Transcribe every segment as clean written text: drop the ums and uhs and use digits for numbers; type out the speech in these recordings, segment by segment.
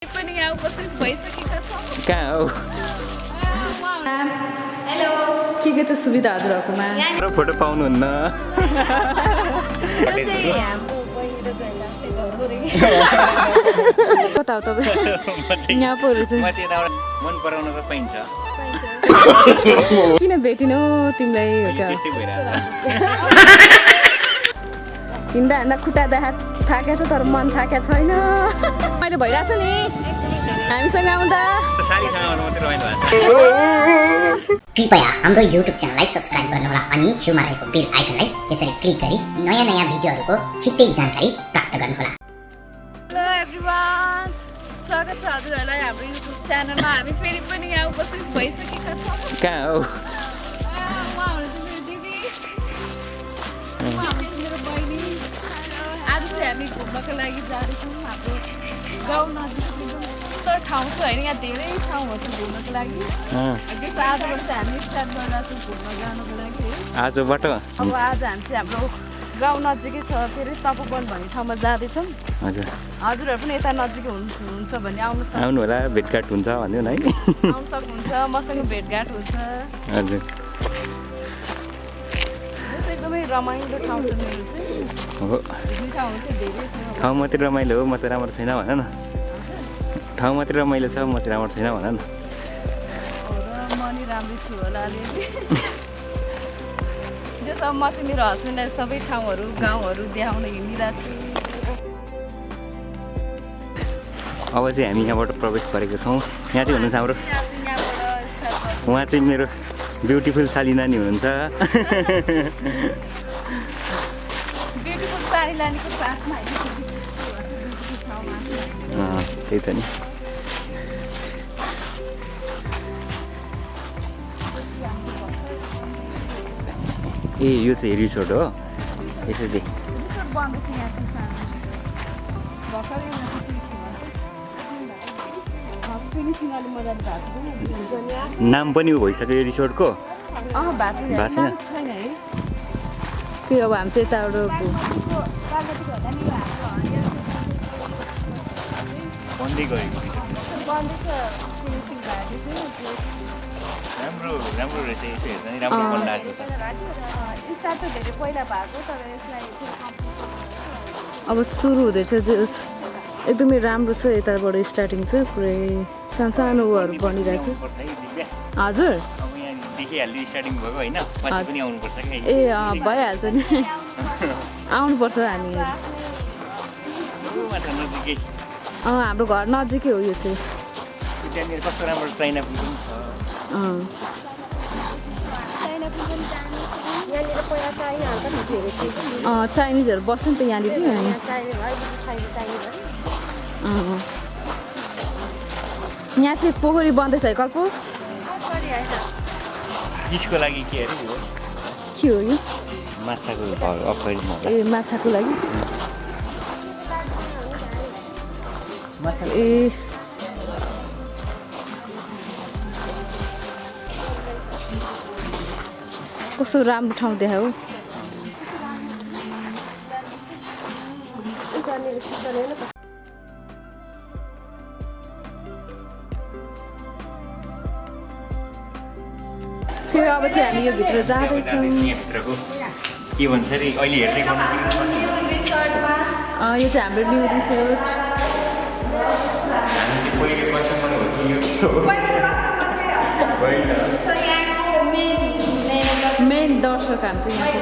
पनि यहाँ उपस्थित भइसकेका छौँ। कहाँ हो? हेलो के त सुविधा हजुरहरूकोमा? र फोटो पाउनुहुन्न। यो चाहिँ हाम्रो बहिनी र जयलालको घर हो रे। कता हो तपाईँ? यहाँ पो रहेछ। म चाहिँ यताबाट मन पराउन त पाइन्छ। किन भेटिनौ तिमीलाई? हो क्या त्यस्तै भइरहेको हिँड्दा हिँड्दा खुट्टा देखा थाकेको छ तर मन थाकेको छैन। मैले भइरहेको छ नि हामीसँग आउँदा। सारीसँग मात्रै रमाइलो भएको छ। कृपया हाम्रो युट्युब च्यानललाई सब्स्क्राइब गर्नुहोला अनि छेउमा रहेको बेल आइकनलाई यसरी क्लिक गरी नयाँ नयाँ भिडियोहरूको छिट्टै जानकारी प्राप्त गर्नुहोला। हेलो एभ्रिवान, स्वागत छ हजुरहरूलाई हाम्रो युट्युब च्यानलमा। हामी फेरि पनि यहाँ उपस्थित भइसकेका छौँ। कहाँ हो? उहाँ हुनुहुन्छ मेरो दिदी, उहाँ हुनुहुन्छ मेरो बहिनी। आज चाहिँ हामी घुम्नको लागि जाँदैछौँ। हाम्रो गाउँ नजिक एकदम सुन्दर ठाउँ छ होइन, यहाँ धेरै ठाउँहरू छ घुम्नको लागि। त्यस आजबाट चाहिँ हामी स्टार्ट गरिरहेको छौँ घुम्न जानुको लागि है। आजबाट? अब आज हामी चाहिँ हाम्रो गाउँ नजिकै छ फेरि तपोवन भन्ने ठाउँमा जाँदैछौँ। हजुर हजुरहरू पनि यता नजिकै हुनुहुन्छ भने आउनु आउनु होला, भेटघाट हुन्छ भन्यो है। आउनु सक्नुहुन्छ, मसँग भेटघाट हुन्छ। हजुर यो चाहिँ एकदमै रमाइलो ठाउँ छ मेरो चाहिँ। हो, घुम्ने ठाउँहरू चाहिँ धेरै छ। ठाउँ मात्रै रमाइलो हो, म त राम्रो छैन भन न। ठाउँ मात्रै रमाइलो छ, म चाहिँ राम्रो छैन भन न। र म नि राम्रै छु होला अलिअलि। त्यसो म चाहिँ मेरो हस्बेन्डलाई सबै ठाउँहरू गाउँहरू देखाउन हिँडिरहेको छु। अब चाहिँ हामी यहाँबाट प्रवेश गरेको छौँ। यहाँ चाहिँ हुनुहुन्छ हाम्रो, यहाँबाट उहाँ चाहिँ मेरो ब्युटिफुल साली नानी हुनुहुन्छ। ब्युटिफुल साडी लानेको साथमा त्यही त नि। ए यो चाहिँ रिसोर्ट हो यसरी। बन्द छ यहाँ चाहिँ सानो भर्खरै फिनिसिङले मजाले भएको छ। नाम पनि उ भइसक्यो यो रिसोर्टको। भएको छैन? छैन है। त्यो अब हामी चाहिँ यताबाट बन्दै गयो। बन्दै छ फिनिसिङ भएको थियो। राम्रो राम्रो रहेछ, यसो हेर्दा नि राम्रो मन लागेको छ। स्टार्ट त धेरै पहिला भएको तर यसलाई अब सुरु हुँदैछ। जस एकदमै राम्रो छ, यताबाट स्टार्टिङ छ पुरै सानो उयोहरू बनिरहेछ। हजुर अब यहाँ देखिहाल्यो स्टार्टिङ भएको होइन, पछि पनि आउनुपर्छ कि। ए भइहाल्छ नि। आउनुपर्छ हामी। मात्र नजिकै हाम्रो घर नजिकै हो यो चाहिँ। त्यहाँनिर कस्तो राम्रो चाइना पुल पनि छ। यहाँनिर पहिला चाहिँ हाल्छ नि धेरै चाइनिजहरू बस्छ नि त यहाँनिर चाहिँ। यहाँ चाहिँ पोखरी बन्दैछ है कल्पो? त्यसको लागि के अरे यो के हो यो? माछाको अक्वेरियम होला। ए माछाको लागि। ए कस्तो राम्रो ठाउँ देखायो। त्यो अब चाहिँ हामी यो भित्र जाँदैछौँ। यहाँभित्रको के भन्छ अरे अहिले हेर्दै गर्नु यो चाहिँ हाम्रो न्यु रिसोर्ट। पहिले कस्टमर हो कि यो मेन दर्शक हामी चाहिँ यहाँ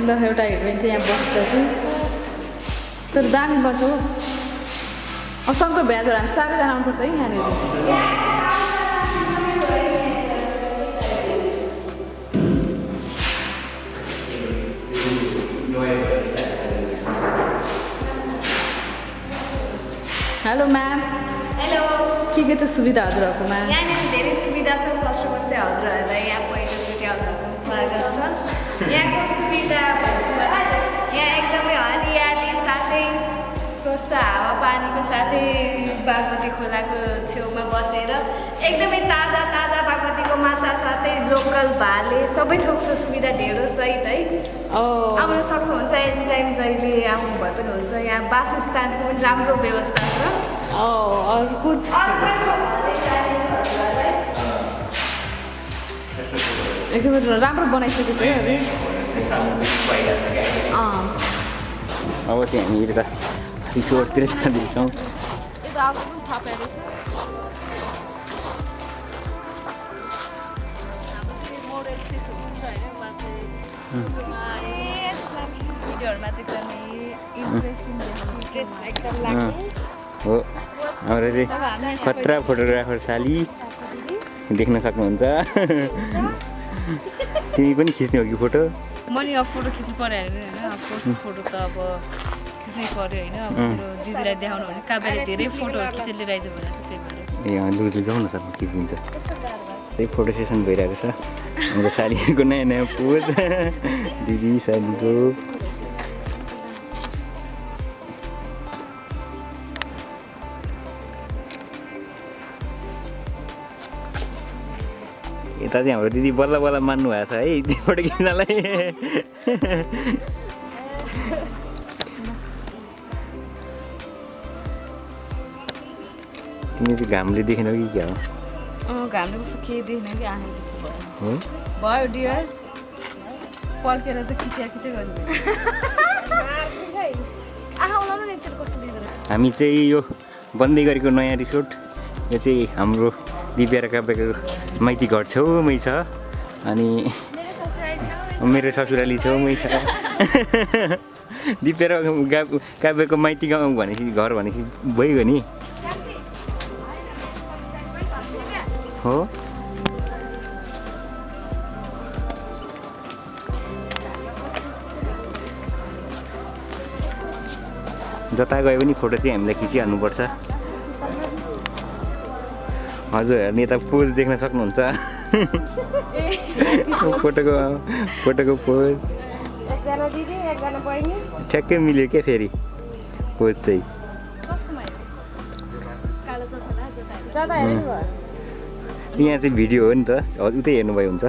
ल एउटा हिरोइन चाहिँ यहाँ बस्दैछु तर दामी बस्छ हो। शङ्कर भ्याजहरू हामी चारैजना आउनुपर्छ है यहाँनिर। Hello ma'am. हेलो, के छ सुविधा हजुरहरूकोमा? यहाँनिर धेरै सुविधा छ। फर्स्ट अफ अल चाहिँ हजुरहरूलाई यहाँ पहिलोचोटि आउनुको स्वागत छ। यहाँको सुविधा भन्नुपर्दा यहाँ एकदमै हरियाली साथै स्वस्थ हावापानीको साथै बागमती खोलाको छेउमा बसेर एकदमै ताजा ताजा बागमतीको माछा साथै लोकल भाले सबै थोक छ सुविधा ढेँडो सहित है आउन सक्नुहुन्छ एनी टाइम जहिले आउनु भए पनि हुन्छ यहाँ वासस्थानको पनि राम्रो व्यवस्था छ कुछ एकदमै राम्रो बनाइसकेको छ अब चाहिँ हामी यता रिसोर्टतिर जाँदैछौँ। यता आएको पनि थाहा पाएर मोडल सिस हुन्छ होइन भिडियोहरूमा चाहिँ एकदमै इन्ट्रेस्टिङ हो हाम्रो चाहिँ खतरा फोटोग्राफर साली देख्न सक्नुहुन्छ। तिमी पनि खिच्ने हो कि फोटो? म नि अब फोटो खिच्नु पऱ्यो होइन पोस्ट फोटो त अब खिच्नै पऱ्यो होइन अब मेरो दिदीलाई देखाउनु भने काव्यले धेरै फोटोहरू खिचेर लिएर आइज भनेर त्यही भएर ए लुजले जाउँ न सर खिचिदिन्छ। त्यही फोटो सेसन भइरहेको छ हाम्रो सालीको नयाँ नयाँ पोज दिदी सालीको। यता चाहिँ हाम्रो दिदी बल्ल बल्ल मान्नु भएको छ है फोटो खिच्नलाई। तिमी चाहिँ घामले देखेनौ कि क्या हो? घामले कस्तो केही देख्न कि आँखा जस्तो हो भयो डियर पल्केर त खिच्या गर्नु आँखा उलाउनु न एकचोटि कस्तो देख्दो रहेछ। हामी चाहिँ यो बन्दै गरेको नयाँ रिसोर्ट यो चाहिँ हाम्रो दिव्या र काव्यको माइती घर छेउमै छ अनि मेरो ससुराली छेउमै छ। दिव्या र काव्यको माइती गाउँ भनेपछि घर भनेपछि भइगयो नि हो। जता गए पनि फोटो चाहिँ हामीलाई खिचिहाल्नुपर्छ। हजुरहरूले यता पोज देख्न सक्नुहुन्छ फोटोको पोज एकजना दिदी एकजना बहिनी ठ्याक्कै मिल्यो क्या फेरि पोज चाहिँ। जता हेर्नु भयो यहाँ चाहिँ भिडियो हो नि त उतै हेर्नुभयो हुन्छ।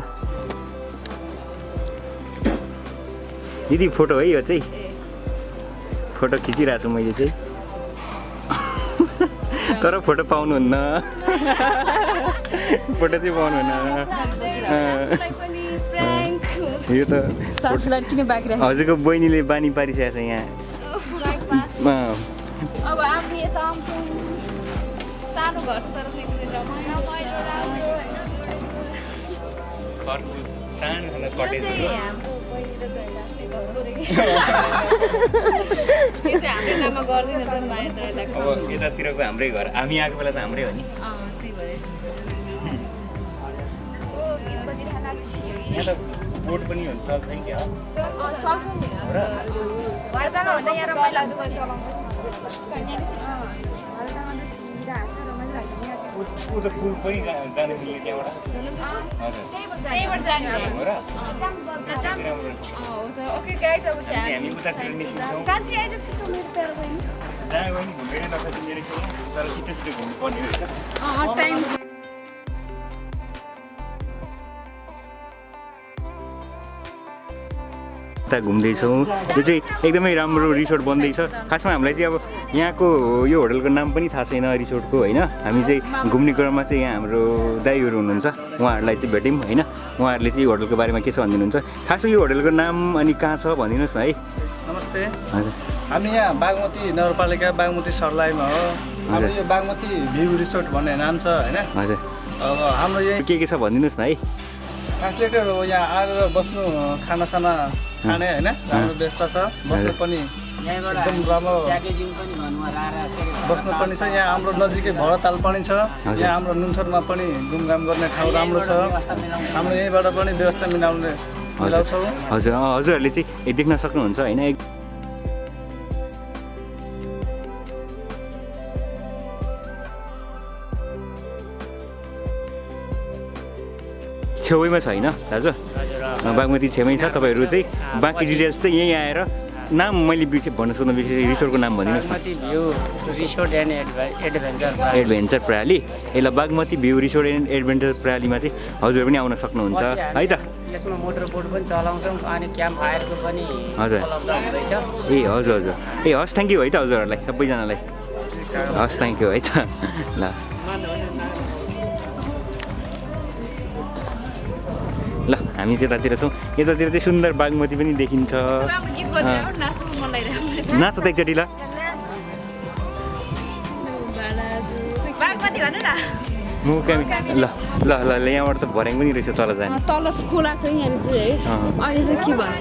दिदी फोटो है यो चाहिँ फोटो खिचिरहेको छु मैले चाहिँ तर फोटो पाउनुहुन्न फोटो चाहिँ पाउनुहुन्न। यो त हजुरको बहिनीले बानी पारिसकेको छ यहाँ। अब हामी यता आउँछौँ सानो घर तर अब यतातिरको हाम्रै घर हामी आएको बेला त हाम्रै हो नि। यहाँ त बोट पनि हुन्छ चल्छ क्या ऊ त पुल पनि जानु मिल्ने त्यहाँबाट हामी उतातिर निस्किन्छौँ जहाँ गयो नि घुमेर नसक्ने मेरो तर छिटो छिटो घुम्नु पर्ने रहेछ। यता घुम्दैछौँ यो चाहिँ एकदमै राम्रो रिसोर्ट बन्दैछ। खासमा हामीलाई चाहिँ अब यहाँको यो होटलको नाम पनि थाहा छैन रिसोर्टको होइन। हामी चाहिँ घुम्ने क्रममा चाहिँ यहाँ हाम्रो दाइहरू हुनुहुन्छ उहाँहरूलाई चाहिँ भेट्यौँ होइन। उहाँहरूले चाहिँ यो होटलको बारेमा के छ भनिदिनुहुन्छ। खास यो होटलको नाम अनि कहाँ छ भनिदिनुहोस् न है। नमस्ते हजुर हामी यहाँ बागमती नगरपालिका बागमती सर्लाहीमा हो। हाम्रो यो बागमती भ्यू रिसोर्ट भन्ने नाम छ होइन। हजुर अब हाम्रो यही के छ भनिदिनुहोस् न है। ट्रान्सलेटर हो यहाँ आएर बस्नु खानासाना खाने होइन राम्रो व्यवस्था छ बस्नु पनि एकदम राम्रो बस्नु पनि छ। यहाँ हाम्रो नजिकै भरताल पनि छ। यहाँ हाम्रो नुन्थरमा पनि घुमघाम गर्ने ठाउँ राम्रो छ। हाम्रो यहीँबाट पनि व्यवस्था मिलाउँछौँ। हजुर हजुरहरूले चाहिँ देख्न सक्नुहुन्छ होइन। छेउैमा छ होइन दाजु बागमती छेउमै छ। तपाईँहरू चाहिँ बाँकी डिटेल्स चाहिँ यहीँ आएर नाम मैले भन्न सोध्नु बिर्सेँ रिसोर्टको नाम भनिदिनुहोस् न Bagmati view resort and adventure adventure प्रणाली ए ल Bagmati view resort and adventure प्रणालीमा चाहिँ हजुर पनि आउन सक्नुहुन्छ है त यसमा मोटर बोट पनि चलाउँछौँ अनि क्याम्प फायरको पनि हजुर उपलब्ध हुँदैछ ए हजुर हजुर ए हस् थ्याङ्क यू है त हजुरहरूलाई सबैजनालाई हस् थ्याङ्क यू है त ल ल हामी चाहिँ यतातिर छौँ यतातिर चाहिँ सुन्दर बागमती पनि देखिन्छ राम्रो गीत बजाएर नाच्नु मन लागिरहेको नाच त एकचोटि ल बागमती भन्नु न म ल ल ल यहाँबाट त भर्याङ पनि रहेछ तल जाने तल चाहिँ खोला छ यहाँनिर चाहिँ है अहिले चाहिँ के भन्छ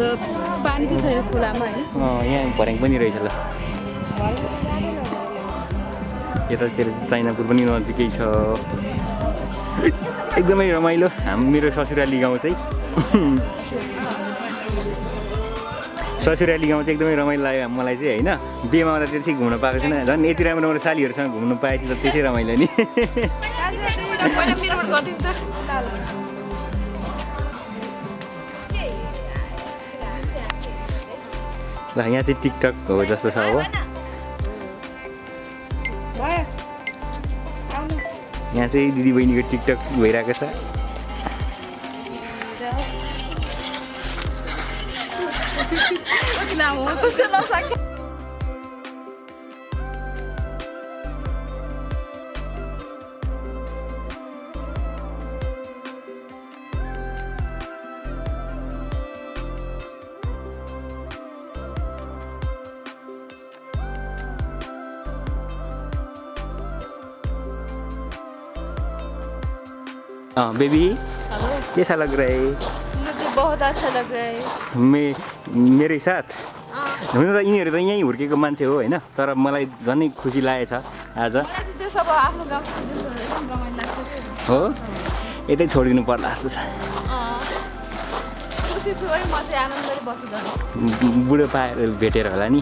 पानी चाहिँ छैन खोलामा होइन यहाँ भर्याङ पनि रहेछ ल यतातिर चाइनापुर पनि नजिकै छ एकदमै रमाइलो मेरो ससुराली गाउँ चाहिँ ससुराली गाउँ चाहिँ एकदमै रमाइलो लाग्यो मलाई चाहिँ होइन बिहेमा आउँदा त्यति घुम्न पाएको छैन झन् यति राम्रो राम्रो सालीहरूसँग घुम्नु पाएपछि त त्यसै रमाइलो नि ल यहाँ चाहिँ टिकटक हो जस्तो छ अब यहाँ चाहिँ दिदीबहिनीको टिकटक भइरहेको छ बेबी कैसा लग रहा है मुझे बहुत अच्छा लग रहा है मेरै साथ हुन त यिनीहरू त यहीँ हुर्केको मान्छे हो होइन तर मलाई झनै खुसी लागेछ आज त्यो सब आफ्नो गाउँको रमाइलो लाग्छ हो यतै छोडिदिनु पर्ला जस्तो छ खुसी छु है म चाहिँ आनन्दले बसिरहनु बुढो पाएर भेटेर होला नि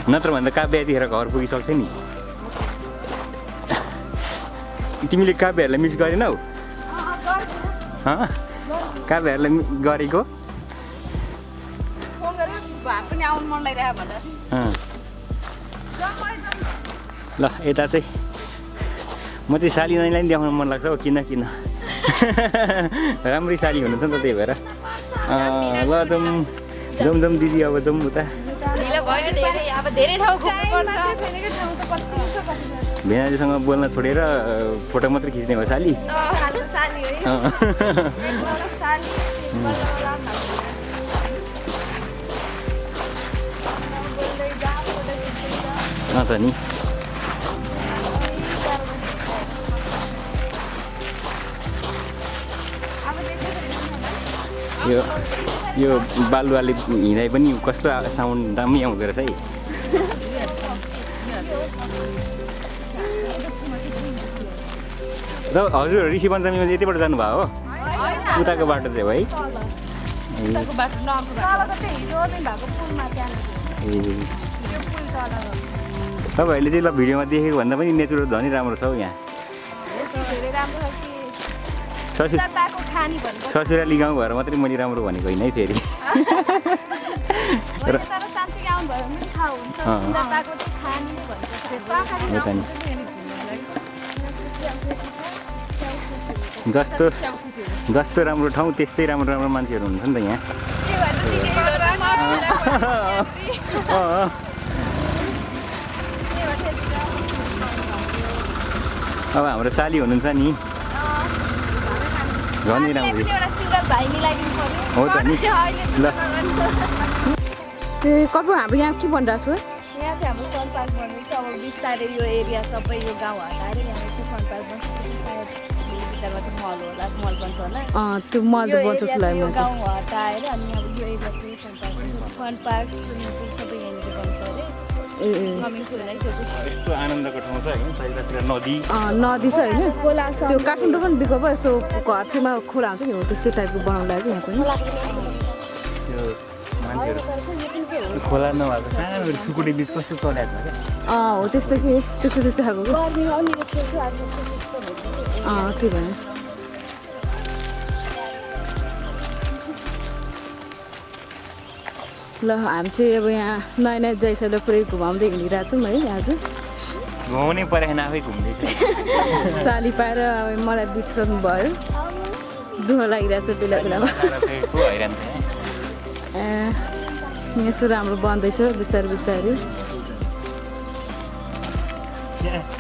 नत्र भन्दा काव्य यतिखेर घर पुगिसक्थ्यो नि तिमीले काव्यहरूलाई मिस गरेनौ काव्यहरूलाई गरेको फोन गरेर भए पनि आउनु मन लागिरहेको भनेर ल यता चाहिँ म चाहिँ साली नानीलाई पनि देखाउन मन लाग्छ हो किन किन राम्रै साली हुनुहुन्छ नि त त्यही भएर ल जाउँ जाउँ दिदी अब जाउँ उता ढिलो भयो धेरै अब धेरै ठाउँ घुम्नुपर्छ भेनाजीसँग बोल्न छोडेर फोटो मात्रै खिच्ने भयो साली साली है त नि यो बालुवाले हिँडाइ पनि कस्तो साउन्ड दामी आउँदो रहेछ है र हजुर ऋषि पञ्चमीमा चाहिँ यतिबाट जानुभयो हो उताको बाटो चाहिँ हो है तपाईँहरूले चाहिँ ल भिडियोमा देखेको भन्दा पनि नेचुरल झनै राम्रो छ हौ यहाँ ससुराली गाउँ भएर मात्रै मैले राम्रो भनेको होइन है फेरि जस्तो राम्रो ठाउँ त्यस्तै राम्रो राम्रो मान्छेहरू हुन्छ नि त यहाँ अब हाम्रो साली हुनुहुन्छ नि झनै राम्रो हो त नि ल कपु हाम्रो यहाँ के भनिरहेको छ यहाँ चाहिँ हाम्रो फन पार्क बन्दैछ अब बिस्तारै यो एरिया सबै यो गाउँ हटाएर यहाँ चाहिँ फन पार्क बन्छ बिचमा चाहिँ मल होला मल बन्छ होला त्यो मल त बन्छ जस्तो लाग्यो यो गाउँ हटाएर अनि अब यो एरिया चाहिँ फन पार्क स्विमिङ पुल सबै यहाँनिर बन्छ अरे कमिङ सुन है त्यो चाहिँ यस्तो आनन्दको ठाउँ छ होइन चारैतिर नदी नदी छ होइन खोला छ त्यो काठमाडौँ पनि विकल्प यसो घर छेउमा खोला हुन्छ नि हो त्यस्तै टाइपको बनाउनु लाग्यो यहाँ पनि त्यो मान्छेहरू खोला नभएको सानो सुकुटी बिच कस्तो चलाएको छ क्या हो त्यस्तो के त्यस्तो त्यस्तो खालको गर्मी अलिक छेउछाउ त्यही भएर ल हामी चाहिँ अब यहाँ नयाँ नयाँ जयसले पुरै घुमाउँदै हिँडिरहेको छौँ है आज घुमाउनै परेन आफै घुम्दैछ साली पाएर अब मलाई बिर्सिसक्नु भयो दुःख लागिरहेको छ बेला बेलामा हैरान थियो यस्तो राम्रो बन्दैछ बिस्तारै बिस्तारै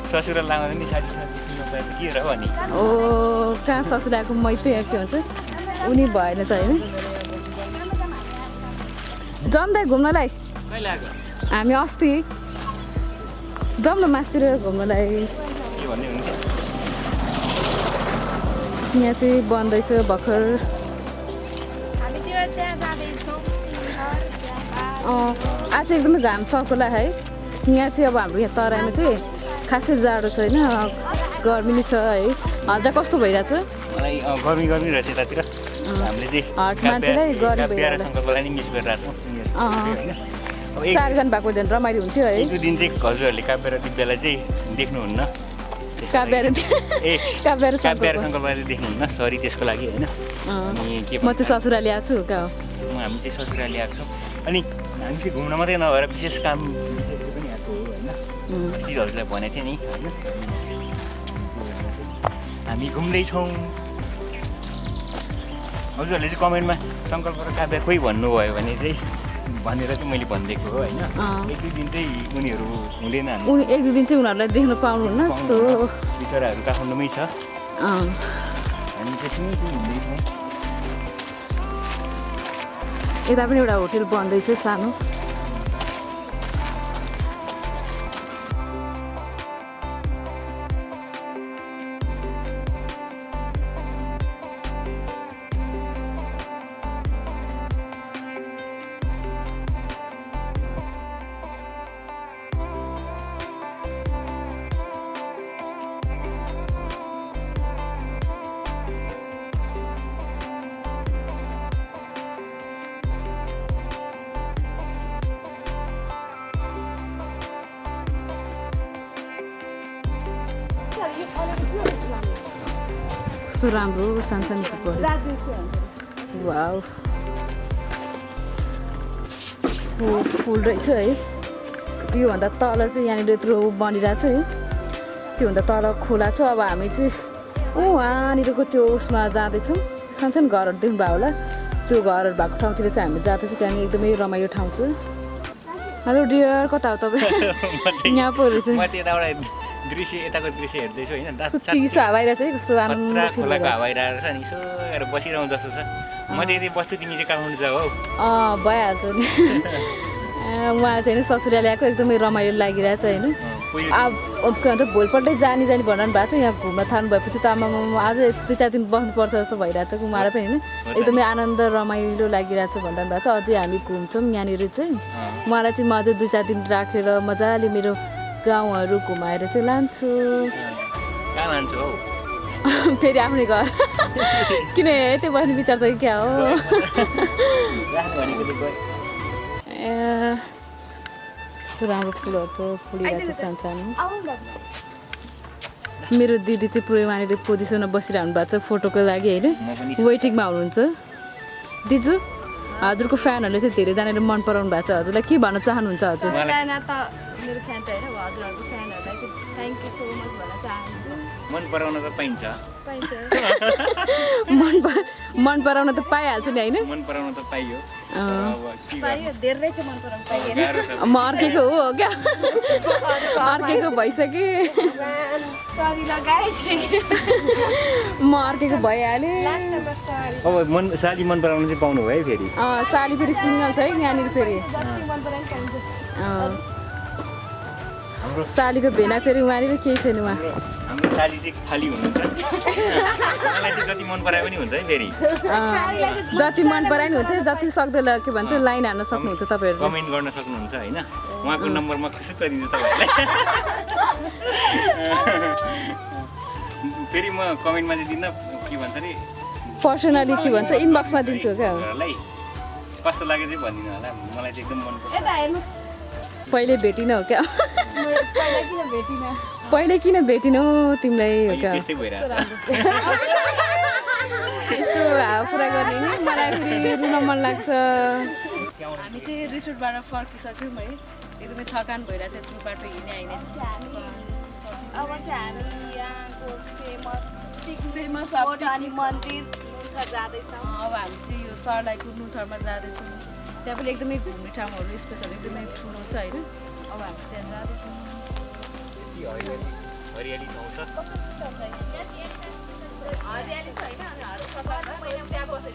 ससुराल लाँदा नि साथी के र भने ओ कहाँ ससुराको मैते के भन्छ उनी भएन त होइन जम्दै घुम्नलाई कहिले आएको हामी अस्ति जाउँ न मासतिर घुम्नलाई के भन्ने हुन्थ्यो यहाँ चाहिँ बन्दैछ भर्खर आज एकदमै घाम सकोला है यहाँ चाहिँ अब हाम्रो यहाँ तराईमा चाहिँ खासै जाडो छैन गर्मी नै छ है हजुर कस्तो भइरहेछ मलाई गर्मी गर्मी रहेछ यतातिर हामीले हट मान्छेलाई गर्मी भइरहेछ सङ्कल्पलाई नि मिस गरिरहेको छौँ अब 4 जना भएको झन् रमाइलो हुन्थ्यो है एक दुई दिन चाहिँ हजुरहरूले काव्य र दिव्यालाई चाहिँ देख्नुहुन्न काव्य काव्य र सङ्कल्पलाई चाहिँ देख्नुहुन्न सरी त्यसको लागि होइन अनि के म चाहिँ ससुराली आएको छु कहाँ हामी चाहिँ ससुराली आएको छौँ अनि हामी चाहिँ घुम्न मात्रै नभएर विशेष काम विषयले पनि आएको हो होइन चिजहरूलाई भनेको थिएँ नि होइन हामी घुम्दैछौँ हजुरहरूले चाहिँ कमेन्टमा सङ्कल्प र काव्य कोही भन्नुभयो भने चाहिँ भनेर चाहिँ मैले भनिदिएको हो होइन एक दुई दिन चाहिँ उनीहरू हुँदैन एक दुई दिन चाहिँ उनीहरूलाई देख्न पाउनुहुन्न सो बिचराहरू काठमाडौँमै छ हामी त्यसमै चाहिँ हिँड्दैछौँ यता पनि एउटा होटेल बन्दैछ सानो कस्तो राम्रो सानसानो चिप्पहरू वाउ फुल रहेछ है योभन्दा तल चाहिँ यहाँनिर यत्रो बनिरहेको छ है त्योभन्दा तल खोला छ अब हामी चाहिँ वहाँनिरको त्यो उसमा जाँदैछौँ सानसानो घरहरू देख्नुभयो होला त्यो घरहरू भएको ठाउँतिर चाहिँ हामी जाँदैछौँ त्यहाँनिर एकदमै रमाइलो ठाउँ छ हेलो डियर कता हो तपाईँ यहाँ पो रहेछ दृश्य यताको दृश्य हेर्दैछु होइन चिसो हावा आइरहेको छ है कस्तो आनन्द खोलाको हावा आइरहेको छ नि यसो हेरेर बसिरहँ जस्तो छ म चाहिँ यदि बस्छु तिमी चाहिँ काठमाडौँ जाऊ हौ भइहाल्छ नि उहाँ चाहिँ ससुराली आएको एकदमै रमाइलो लागिरहेको छ होइन अब के भन्छ भोलिपल्टै जानी भनिरहनु भएको छ यहाँ घुम्न थाल्नु भएपछि त आमामा आज 2-4 दिन बस्नुपर्छ जस्तो भइरहेको छ उहाँलाई पनि होइन एकदमै आनन्द रमाइलो लागिरहेको छ भनिरहनु भएको छ अझै हामी घुम्छौँ यहाँनिर चाहिँ उहाँलाई चाहिँ म अझै 2-4 दिन राखेर मजाले मेरो गाउँहरू घुमाएर चाहिँ लान्छु फेरि आफ्नै घर किन यतै बस्ने विचार चाहिँ क्या हो राम्रो फुलहरू छ फुलिरहेको छ सानसानो मेरो दिदी चाहिँ पुरै वहाँनिर पोजिसनमा बसिरहनु भएको छ फोटोको लागि होइन वेटिङमा हुनुहुन्छ दिजु हजुरको फ्यानहरूले चाहिँ धेरैजनाले मन पराउनु भएको छ हजुरलाई के भन्न चाहनुहुन्छ हजुर मेरो फ्यान त होइन हजुरहरूको फ्यानहरूलाई चाहिँ थ्याङ्क यू सो मच भन्न चाहन्छु मन पराउन त पाइन्छ मन पराउन त पाइहाल्छ नि होइन मन पराउन त पाइयो धेरै चाहिँ मन पराउनु पाइएन म अर्केको हो क्या अर्केको भइसकेँ म अर्केको भइहालेँ अब साली मन पराउन चाहिँ पाउनु भयो फेरि साली फेरि सिङ्गल छ है यहाँनिर फेरि सालीको भेना फेरि उहाँनिर केही छैन उहाँ हाम्रो साली चाहिँ खाली हुनुहुन्छ मलाई चाहिँ जति मन पराए पनि हुन्छ है फेरि जति मन पराए नि हुन्छ जति सक्दै के भन्छ लाइन हाल्न सक्नुहुन्छ तपाईँहरू कमेन्ट गर्न सक्नुहुन्छ होइन उहाँको नम्बर म खुसी गरिदिन्छु तपाईँहरूलाई फेरि म कमेन्टमा चाहिँ दिन्न के भन्छ अरे पर्सनली के भन्छ इनबक्समा दिन्छु क्या कस्तो लाग्यो चाहिँ भनिदिनु होला मलाई चाहिँ एकदम मन पर्छ पहिले भेटिन हो क्या पहिले किन भेटिनौ तिमीलाई हो क्या त्यस्तै भइरहेको यस्तो कुरा गर्ने नि मलाई फेरि रुन मन लाग्छ हामी चाहिँ रिसोर्टबाट फर्किसक्यौँ है एकदमै थकान भइरहेको छ त्यो बाटो हिँड्ने अब चाहिँ हामी यहाँको फेमस स्पोट अनि मन्दिर जाँदैछौँ। अब हामी चाहिँ यो सर्लाहीको नुथरमा जाँदैछौँ त्यहाँ पनि एकदमै घुम्ने ठाउँहरू स्पेसल एकदमै ठुलो छ होइन अब हामी त्यहाँ जाँदैछौँ हरियाली ठाउँ छ कस्तो सुन्दर छ हरियाली छ होइन त्यहाँ बसेर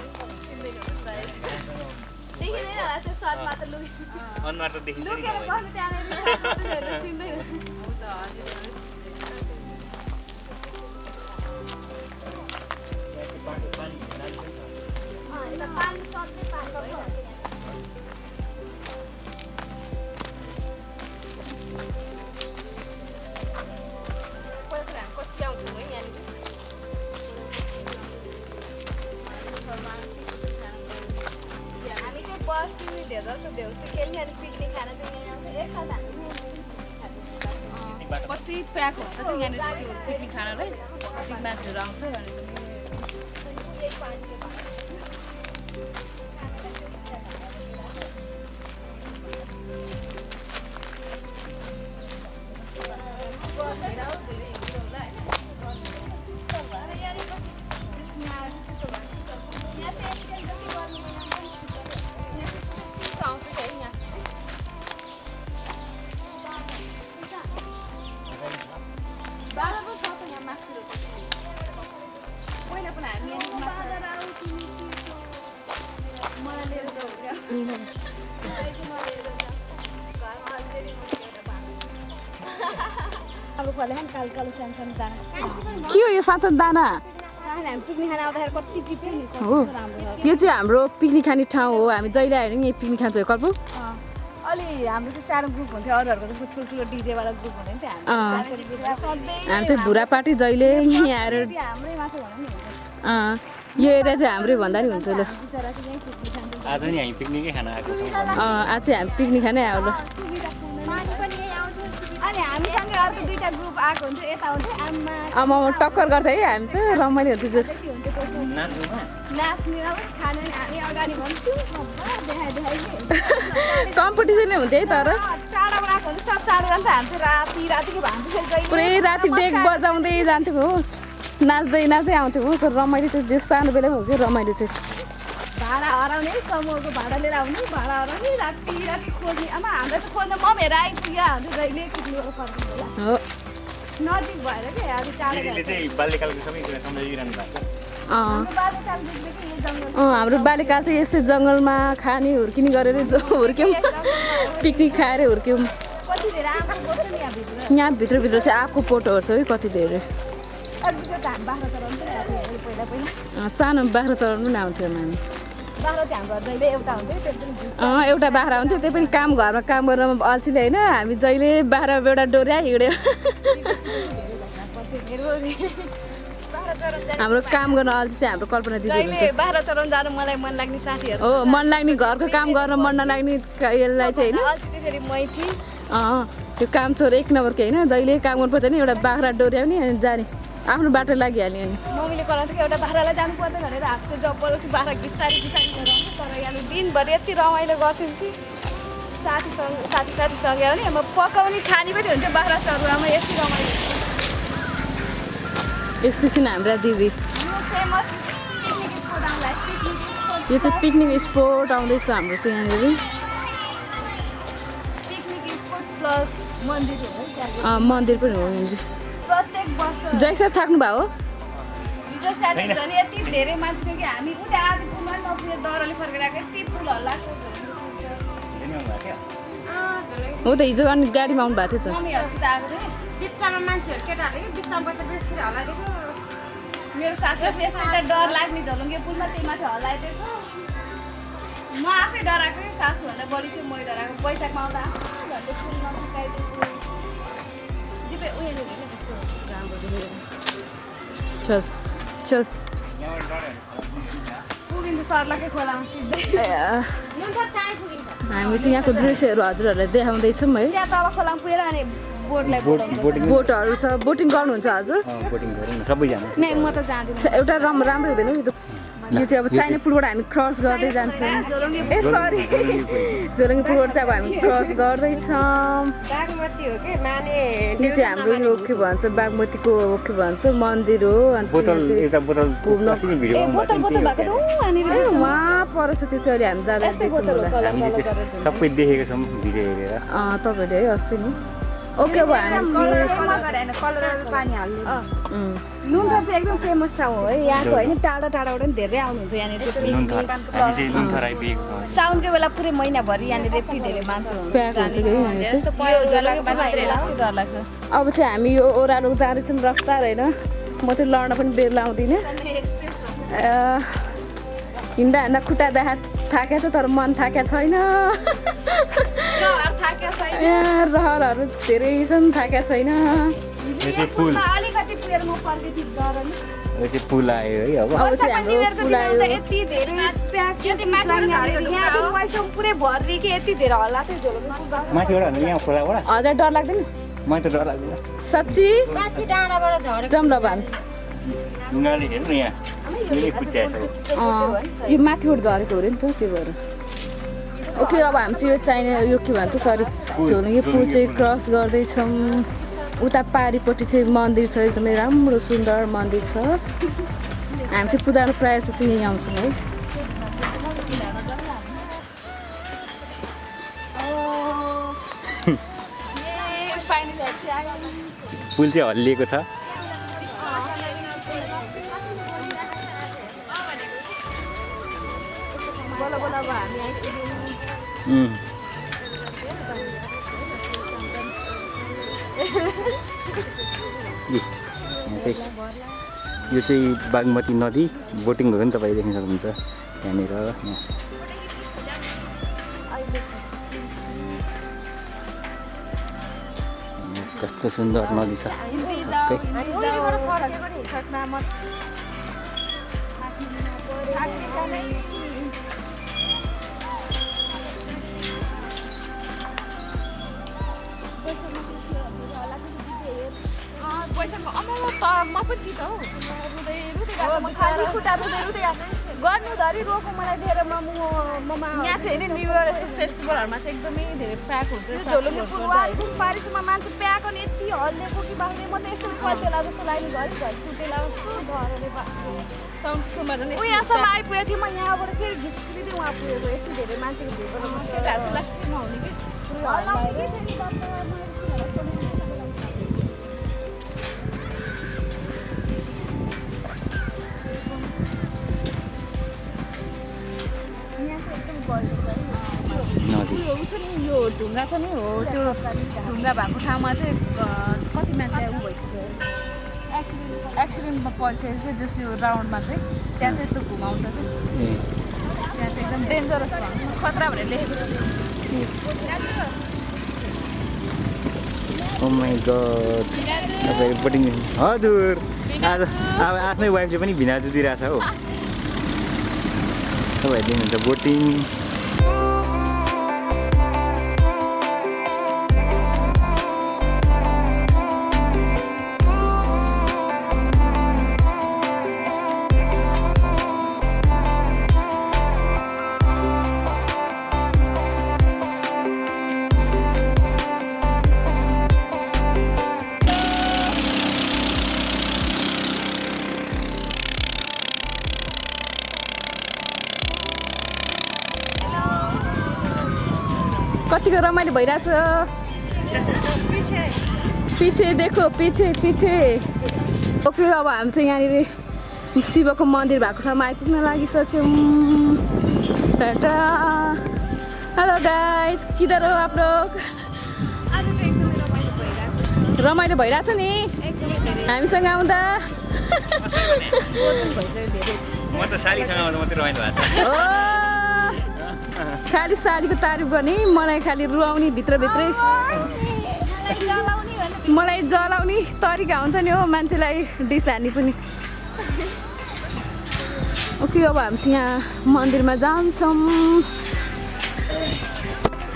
देखिँदैन होला त्यो सर्टमा त अनुहार त देखिन्छ नि लुकेर बस्नु त्यहाँनिर चिन्दैन। पानी सर्टै पानी कति आउँछौँ है यहाँनिर हामी चाहिँ पर्सि धेरै जस्तो देउसी खेल्ने अनि पिकनिक खान चाहिँ यहाँ आउँछ एकसाथ हामी कति प्याक हुन्छ त यहाँनिर त्यो पिकनिक खानलाई पिकनिक मान्छेहरू आउँछ अनि अब खोले कालो कालो सानो दाना के हो यो सातो दाना हामी पिकनिक खान आउँदाखेरि कति टिप्यो नि हो यो चाहिँ हाम्रो पिकनिक खाने ठाउँ हो हामी जहिले आयो नि यही पिकनिक खान्छौँ कल्पु अलि हाम्रो चाहिँ सानो ग्रुप हुन्थ्यो अरूहरूको जस्तो ठुल्ठुलो डिजेवाला ग्रुप हुँदैन थियो हामी चाहिँ भुरा पार्टी जहिले यहीँ आएर हाम्रै माथि भनौँ नि यो एरिया चाहिँ हाम्रै भन्दा नि हुन्छ ल बिचरा चाहिँ यहीँ पिकनिक खान्छ आज नि हामी पिकनिकै खान आएको छौँ आज चाहिँ हामी पिकनिक खानै आयो ल अनि हामीसँगै अर्को दुईवटा ग्रुप आएको हुन्थ्यो यता हुन्थ्यो आमा आमा टक्कर गर्थ्यो है हामी त रमाइलो हुन्थ्यो जस नाच्ने अब खाने हामी अगाडि भन्थ्यौँ देखाइ कम्पिटिसनै हुन्थ्यो है तर टाढाबाट आएको हुन्छ सब टाढो जान्छ हामी चाहिँ रातिकै भान्थ्यो पुरै राति डेक बजाउँदै जान्थ्यो हो नाच्दै नाच्दै आउँथ्यो हो तर रमाइलो चाहिँ जे सानो बेलामा हो कि रमाइलो चाहिँ भाडा हराउने समूहको भाडा लिएर आउने भाडा हराउने राति खोज्ने आमा हाम्रो त खोज्न मम्मीहरू आइपुग्यो हाम्रो जहिले पिकनिकहरू फर्किन्छ होला हो नजिक भएर क्या अलिक टाढो दिदीले चाहिँ बाल्यकालको सबै कुरा सम्झिरहनु भएको छ हाम्रो बाल्यकाल चाहिँ यस्तै जङ्गलमा खाने हुर्किने गरेर हुर्क्यौँ पिकनिक खाएर हुर्क्यौँ कति धेरै आएको बोल्छ नि यहाँभित्र यहाँ भित्रभित्र चाहिँ आएको पोटोहरू छ है कति धेरै अलिक त हामी बाख्रा चराउँथ्यो पहिला पहिला सानो बाख्रा चराउनु पनि आउँथ्यो हामी बाख्रा चाहिँ हाम्रो जहिले एउटा हुन्थ्यो त्यो पनि एउटा बाख्रा हुन्थ्यो त्यही पनि काम घरमा काम गर्न अल्छीले होइन हामी जहिले बाख्रामा एउटा डोर्या हिँड्यो हाम्रो काम गर्न अल्छी चाहिँ हाम्रो कल्पना दिदी जहिले बाख्रा चराउनु जानु मलाई मन लाग्ने साथीहरू हो मन लाग्ने घरको काम गर्न मन नलाग्ने यसलाई चाहिँ होइन अल्छी चाहिँ फेरि मै थिएँ त्यो काम छोएर एक नम्बरको होइन जहिले काम गर्नुपर्छ नि एउटा बाख्रा डोर्याउने अनि जाने आफ्नो बाटो लागिहाल्ने अनि मम्मीले कराउँथ्यो कि एउटा बाख्रालाई जानु पर्दैन भनेर हातको जब्बलको बाख्रा घिसारी घिसारी गरेर तर यहाँ दिनभरि यति रमाइलो गर्थ्यौँ कि साथीसँग हो नि म पकाउने खाने पनि हुन्थ्यो बाख्रा चरुवामा यति रमाइलो यस्तै छिन् हाम्रा दिदी यो फेमस पिकनिक स्पोट आउँला यो चाहिँ पिकनिक स्पोट आउँदैछ हाम्रो चाहिँ यहाँनिर पिकनिक स्पोट प्लस मन्दिर हो है मन्दिर पनि हो यहाँनिर प्रत्येक वर्ष जैसा थाक्नु भयो हिजो स्याटरडे झन् यति धेरै मान्छे थियो कि हामी उता आधी पुलमा नपुगेर डरले फर्केर आएको यति पुल हल्ला हो त हिजो अनि गाडीमा आउनु भएको थियो त मम्मीहरूसित आएको थियो बिचमा मान्छेहरू केटाहरूले बिचमा बसेर बेसी हल्लाइदिएको मेरो सासू त्यसै डर लाग्ने झलुङ्गे पुलमा त्यही माथि हल्लाइदिएको म आफै डराएको सासूभन्दा बढी चाहिँ मै डराएको वैशाखमा आउँदा झन्डै पुल नसुकाइदिएको दिपे उयो त्यस्तो राम्रो चल चल पुगिन्छ सर्लकै खोलामा सिधै हामी चाहिँ यहाँको दृश्यहरू हजुरहरूलाई देखाउँदैछौँ है त्यहाँ तल खोलामा पुगेर अनि बोटलाई बोटहरू छ बोटिङ गर्नुहुन्छ हजुर बोटिङ गरौँ न सबैजना नै म त जाँदिनँ एउटा राम्रो हुँदैन नि यो चाहिँ अब चाइना पुलबाट हामी क्रस गर्दै जान्छौँ ए सरी जोरङ्गी पुलबाट चाहिँ अब हामी क्रस गर्दैछौँ यो चाहिँ हाम्रो यो के भन्छ बागमतीको के भन्छ मन्दिर हो अनि बोतल एउटा बोतल अस्ति भिडियो बोतल भएको त उहाँ परेछ त्यो चाहिँ अहिले हामी जाँदा हामीले सबै देखेको छौँ भिडियो हेरेर तपाईँहरूले है अस्ति नि ओके अब हामी पानी हाल्ने नुनथर चाहिँ एकदम फेमस ठाउँ हो है यहाँको होइन टाढा टाढाबाट पनि धेरै आउनुहुन्छ यहाँनिर साउनको बेला पुरै महिनाभरि यहाँनिर यति धेरै मान्छे प्याक हुन्छ कि यहाँनिर चाहिँ डर लाग्छ अब चाहिँ हामी यो ओह्रालो जाँदैछौँ रफ्तार होइन म चाहिँ लड्न पनि बेर लाउँदिनँ हिँड्दा हिँड्दा खुट्टा देखा थाकेको छ तर मन थाकेको छैन रहरहरू धेरै छन् थाकेको छैन अलिकति पुगेर म फर्कै यो चाहिँ पुल आयो है अब अब चाहिँ हाम्रो पुल आयो यति धेरै पुरै भरि कि यति धेरै हल्ला थियो झोलुङ माथिबाट भन्दा यहाँ खोलाबाट हजुर डर लाग्दैन मलाई त डर लाग्दैन साँच्ची जाउँ ल अब हामी उनीहरूले हेर्नु न यहाँ यो माथिबाट झरेको हो अरे नि त त्यो भएर ओके अब हामी चाहिँ यो चाइना यो के भन्छ सरी झोलुङ्गे पुल चाहिँ क्रस गर्दैछौँ उता पारिपट्टि चाहिँ मन्दिर छ एकदमै राम्रो सुन्दर मन्दिर छ हामी चाहिँ पूजा प्रायः चाहिँ यहीँ आउँछौँ है पुल चाहिँ हल्लिएको छ यो चाहिँ बागमती नदी बोटिङहरू पनि तपाईँ देख्न सक्नुहुन्छ यहाँनिर कस्तो सुन्दर नदी छ गर्नुधरि रोको मलाई दिएर यहाँ चाहिँ नि न्यु इयर यस्तो फेस्टिभलहरूमा चाहिँ एकदमै धेरै प्याक हुन्छ झोलुङ्गे पुल पारिसमा मान्छे प्याक अनि यति हल्लेको कि बाख्ने म त यसो पल्टेला जस्तो लाग्यो घरि छुटेला जस्तो ऊ यहाँसम्म आइपुगेको थिएँ म यहाँबाट फेरि घिस्रिँदै उहाँ पुगेको यति धेरै मान्छेको यो ढुङ्गा छ नि हो त्यो ढुङ्गा भएको ठाउँमा चाहिँ कति मान्छे ऊ भइसक्यो एक्सिडेन्टमा परिसकेको थियो जस यो राउन्डमा चाहिँ त्यहाँ चाहिँ यस्तो घुमाउँछ कि त्यहाँ चाहिँ एकदम डेन्जरस छ खतरा भनेर लेखेको छ ओ माई गड तपाईँ बोटिङ हजुर आज अब आफ्नै वाइफले पनि भिनाजु दिइरहेछ हो तपाईँहरू दिनुहुन्छ बोटिङ कतिको रमाइलो भइरहेछ पछि देखो पछि ओके अब हामी चाहिँ यहाँनिर शिवको मन्दिर भएको ठाउँमा आइपुग्न लागिसक्यौँ टाटा हेलो गाइज किधर हो आप लोग रमाइलो भइरहेछ नि हामीसँग आउँदा म त सालीसँग आउँदा मात्रै रमाइलो भएको छ खालि सालीको तारिफ गर्ने मलाई खालि रुवाउने भित्रभित्रै मलाई जलाउने तरिका हुन्छ नि हो मान्छेलाई डिस हान्ने पनि ओके अब हामी चाहिँ यहाँ मन्दिरमा जान्छौँ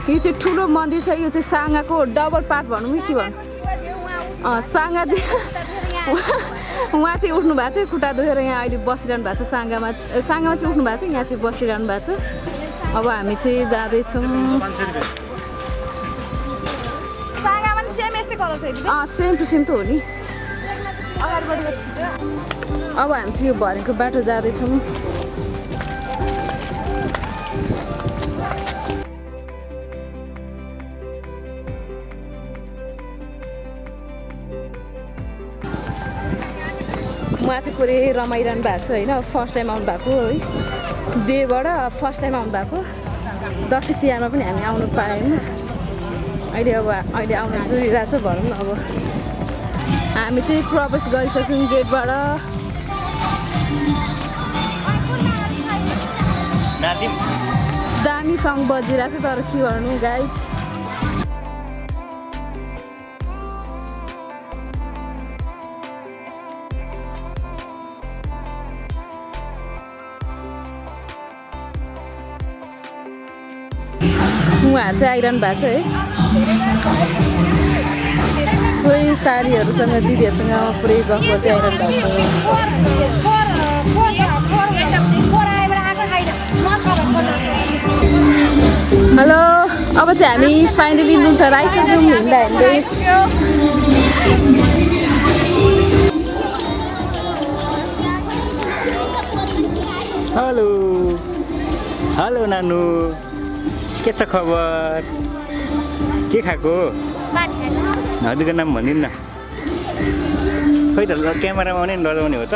यो चाहिँ ठुलो मन्दिर छ यो चाहिँ साङ्गाको डबल पार्ट भनौँ कि के भनौँ साङ्गा चाहिँ उहाँ चाहिँ उठ्नु भएको छ खुट्टा दुखेर यहाँ अहिले बसिरहनु भएको छ साङ्गामा चाहिँ उठ्नु भएको छ यहाँ चाहिँ बसिरहनु भएको छ अब हामी चाहिँ जाँदैछौँ सागामा नि सेम यस्तै कलर छ दिदी सेम टु सेम त हो नि अगाडिबाट अब हामी चाहिँ यो भरेको बाटो जाँदैछौँ उहाँ चाहिँ पुरै रमाइरहनु भएको छ होइन फर्स्ट टाइम आउनु भएको है डेबाट फर्स्ट टाइम आउनु भएको दसैँ तिहारमा पनि हामी आउनु पाएन अहिले आउनु जुरिरहेको छ भनौँ न अब हामी चाहिँ प्रवेश गरिसक्यौँ गेटबाट दामी सङ बजिरहेको छ तर के गर्नु गाइज उहाँहरू चाहिँ आइरहनु भएको छ है कोही साथीहरूसँग दिदीहरूसँग पुरै गफ गर्दै आइरहनु भएको छ हेलो अब चाहिँ हामी फाइनली नुन्थर आइसक्यौँ हिँड्दा हिँड्दै हेलो हेलो नानु के छ खबर के खाएको हजुरको नाम भनिदिनु न खोइ त क्यामेरामा आउने लजाउने हो त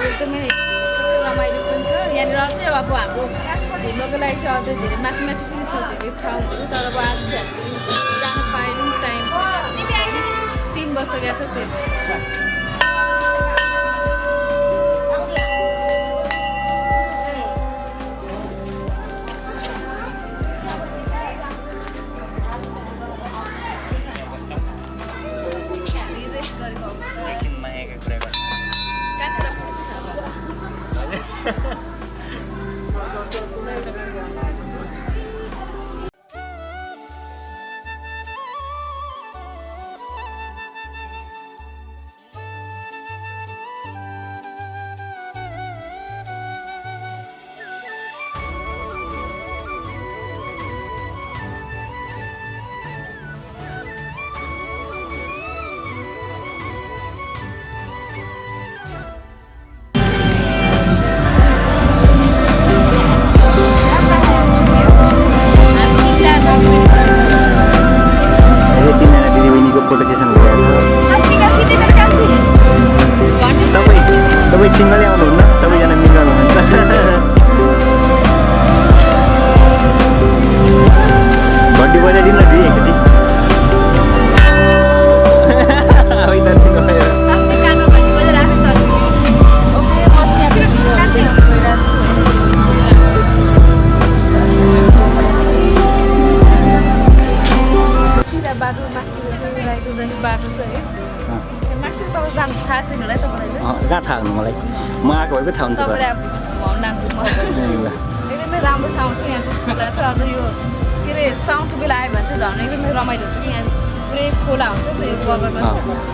एकदमै रमाइलो पनि छ यहाँनिर चाहिँ अब हाम्रो घुम्नको लागि चाहिँ अझै धेरै माथि माथि पनि छ धेरै ठाउँहरू तर अब आज चाहिँ हामी जानु पाएनौँ टाइम 3 वर्ष गएको छ त्यो फोटो सेसन भइरहेको छ तपाईँ सिङ्गलै आउनुहुन्न सबैजना मिलेर आउनुहुन्छ घन्टी बजाइदिनु न दिदी एकचोटि बाटो छ है माथि तपाईँ जानु थाहा छैन होला है तपाईँलाई कहाँ थाहा हुनु मलाई म आएको भए पो थाहा हुन्छ तपाईँले अब घुमाउनु लान्छु म एकदमै राम्रो ठाउँ छ यहाँ चाहिँ खोला छ अझ यो के अरे साउन्डको बेला आयो भने चाहिँ झन् एकदमै रमाइलो हुन्छ कि यहाँ पुरै खोला हुन्छ त्यो बगरमा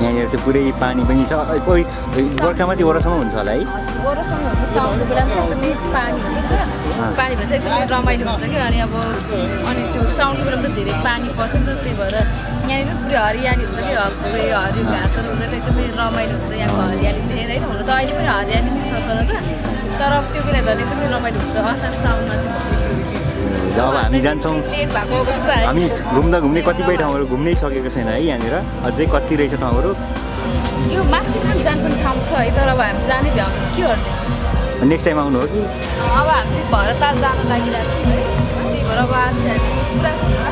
यहाँनिर त्यो पुरै पानी पनि छ कोही बर्खामा चाहिँ वरसम्म हुन्छ होला है वरसम्म हुन्छ साउन्डको बेला पनि एकदमै पानी हुन्छ नि त पानी भएपछि एकदमै रमाइलो हुन्छ कि अनि अब अनि त्यो साउन्डको बेला पनि धेरै पानी पर्छ नि त त्यही भएर यहाँनिर पुरै हरियाली हुन्छ कि पुरै हरियो घाँसहरू उडेर एकदमै रमाइलो हुन्छ यहाँको हरियाली देखेर होइन हुन त अहिले पनि हरियाली नै छ त तर अब त्यो बेला झन् एकदमै रमाइलो हुन्छ असार साउन्डमा चाहिँ अब हामी जान्छौँ लेट भएको अवस्था है हामी घुम्ने कतिपय ठाउँहरू घुम्नै सकेको छैन है यहाँनिर अझै कति रहेछ ठाउँहरू यो मास्टरमा जानुपर्ने ठाउँ छ है तर अब हामी जाने भ्याउँदैन के गर्ने नेक्स्ट टाइम आउनु हो कि अब हामी चाहिँ भरताल जानु लागिरहेको छौँ है त्यही भएर अब आज चाहिँ हामी पुरा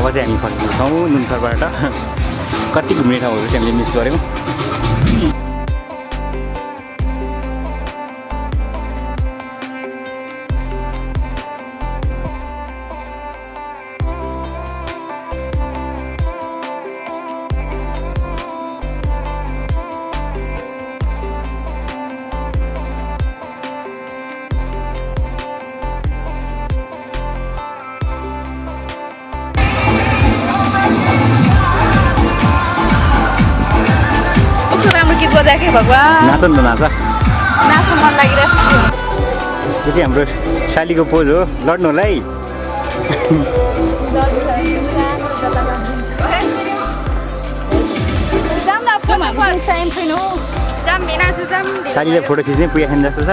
अब चाहिँ हामी फर्किन्छौँ नुनथरबाट कति घुम्ने ठाउँहरू चाहिँ हामीले मिस गऱ्यौँ बजाएकै भगवान् नाच नि त नाच नाच्नु मन लागिरहेको छ यो चाहिँ हाम्रो सालीको पोज हो लड्नु होला है टाइम छैन हौ सालीले फोटो खिच्ने पुया खाने जस्तो छ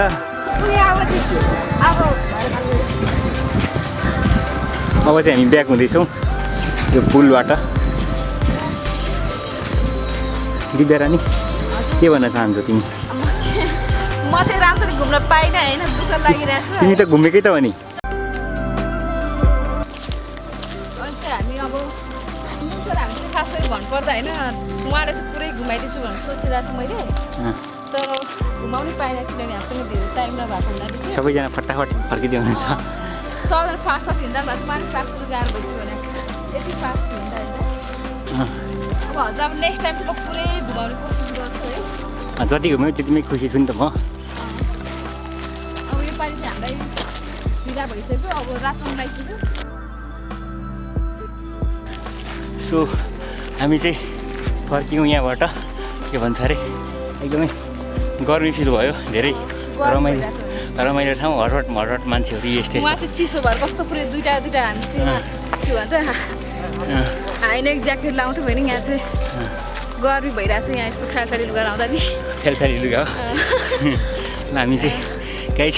अब चाहिँ हामी ब्याक हुँदैछौँ यो पुलबाट दिव्या रानी के भन्न चाहन्छौ तिमी म चाहिँ राम्ररी घुम्न पाइनँ होइन दुःख लागिरहेको छ तिमी त घुमेकै त हो नि अनि चाहिँ हामी अब हामी चाहिँ खास गरी भन्नुपर्दा होइन उहाँले चाहिँ पुरै घुमाइदिन्छु भनेर सोचिरहेको छु मैले तर घुमाउनै पाइनँ किनभने हामीसँग धेरै टाइम नभएको हुनाले सबैजना फटाफट फर्किँदै हुनुहुन्छ सबैजना फास्ट फास्ट हिँड्दा भए चाहिँ मान्छे फास्ट गाह्रो भइसक्यो भने यति फास्ट हिँड्दा होइन अब हजुर अब नेक्स्ट टाइम चाहिँ पुरै घुमाउने कोसिस गर्छु है जति घुम्यो त्यतिमै खुसी छु नि त म अब योपालि चाहिँ हामीलाई ढिला भइसक्यो अब रातमा लागिसक्यो सो हामी चाहिँ फर्क्यौँ यहाँबाट के भन्छ अरे एकदमै गर्मी फिल भयो धेरै रमाइलो ठाउँ हटहट मान्छेहरू यस्तै उहाँ चाहिँ चिसो भएर कस्तो पुरै दुइटा हामी के भन्छ हाइनेक ज्याकेट लाउँथ्यो भने यहाँ चाहिँ गर्मी भइरहेको छ यहाँ यस्तो खालखाली लुगा लाउँदा नि खेलखाली लुगा हो हामी चाहिँ गाइस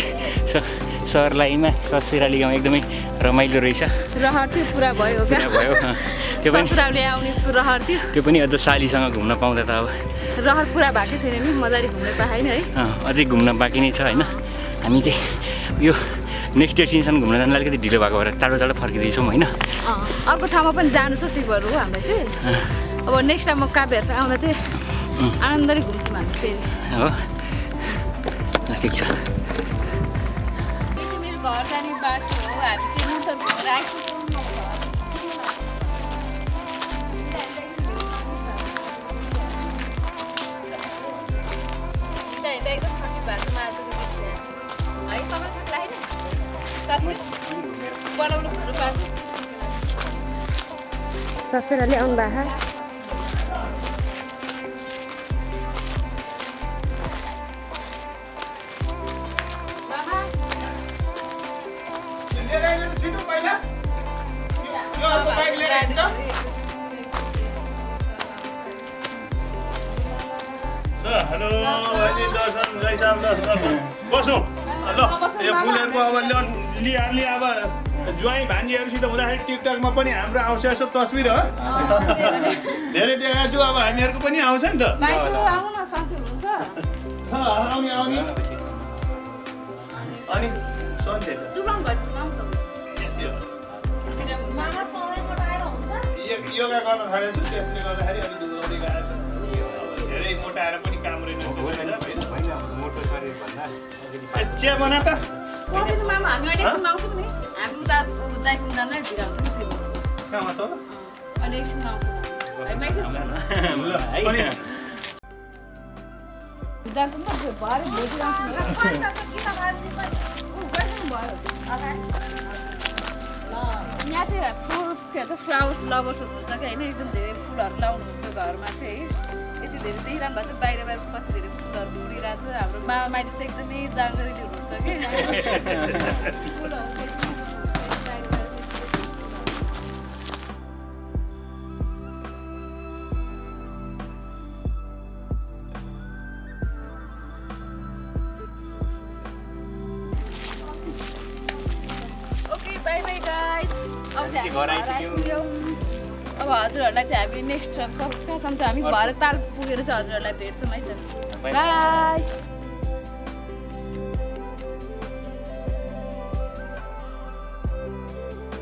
सहरलाईमा ससुराली गाउँ एकदमै रमाइलो रहेछ रहर थियो पुरा भयो क्या भयो त्यो पनि ससुराले आउने रहर थियो त्यो पनि अझ सालीसँग घुम्न पाउँदा त अब रहर पुरा भएकै छैन नि मजाले घुम्न पाएन है अझै घुम्न बाँकी नै छ होइन हामी चाहिँ यो नेक्स्ट डेस्टिनेसन घुम्न जानु अलिकति ढिलो भएको भएर चाँडो फर्किँदैछौँ होइन अर्को ठाउँमा पनि जानु छ त्यही भएर हो हामीलाई चाहिँ अब नेक्स्ट टाइम म काव्यहरूसँग आउँदा चाहिँ आनन्दले घुम्छौँ हामी फेरि हो ठिक छ मेरो घर जाने बाटो हो हामी चाहिँ एकदम ठन्डी भएको माछाको है तपाईँको लागि नि बनाउनु खोज्नु पाएको ससुराले आउनु भएको हेलो दर्शन बसौँ ल यो फुलहरूको अब लिहाल्ने अब ज्वाइँ भान्जीहरूसित हुँदाखेरि टिकटकमा पनि हाम्रो आउँछ यसो तस्बिर हो धेरै देखाएको छु अब हामीहरूको पनि आउँछ नि त आउने आउने अनि सन्चै यस्तै हो योगा गर्न थालेको छु त्यसले गर्दाखेरि अलिक दुध गएको छ धेरै मोटाएर पनि काम रहेन मोटो शरीर भन्दा चिया बना त हामी अहिले एकछिन आउँछौँ नि हामी उता दाइकुन जान भिराउँछौँ कहाँमा त अनि एकछिन आउँछौँ यहाँ चाहिँ फुल के भन्छ फ्लावर्स लभर्सहरू हुन्छ कि होइन एकदम धेरै फुलहरू लाउनुहुन्छ घरमा चाहिँ यति धेरै देखिरहनु भएको छ बाहिर बाहिर कति धेरै फुलहरू फुलिरहेको छ हाम्रो मामा माइती चाहिँ एकदमै जानकारी हुनुहुन्छ कि फुलहरू बाई बाई गाइज अब चाहिँ अब हजुरहरूलाई चाहिँ हामी नेक्स्ट कहाँ जान्छ हामी भरे ताल पुगेर चाहिँ हजुरहरूलाई भेट्छौँ है त बाई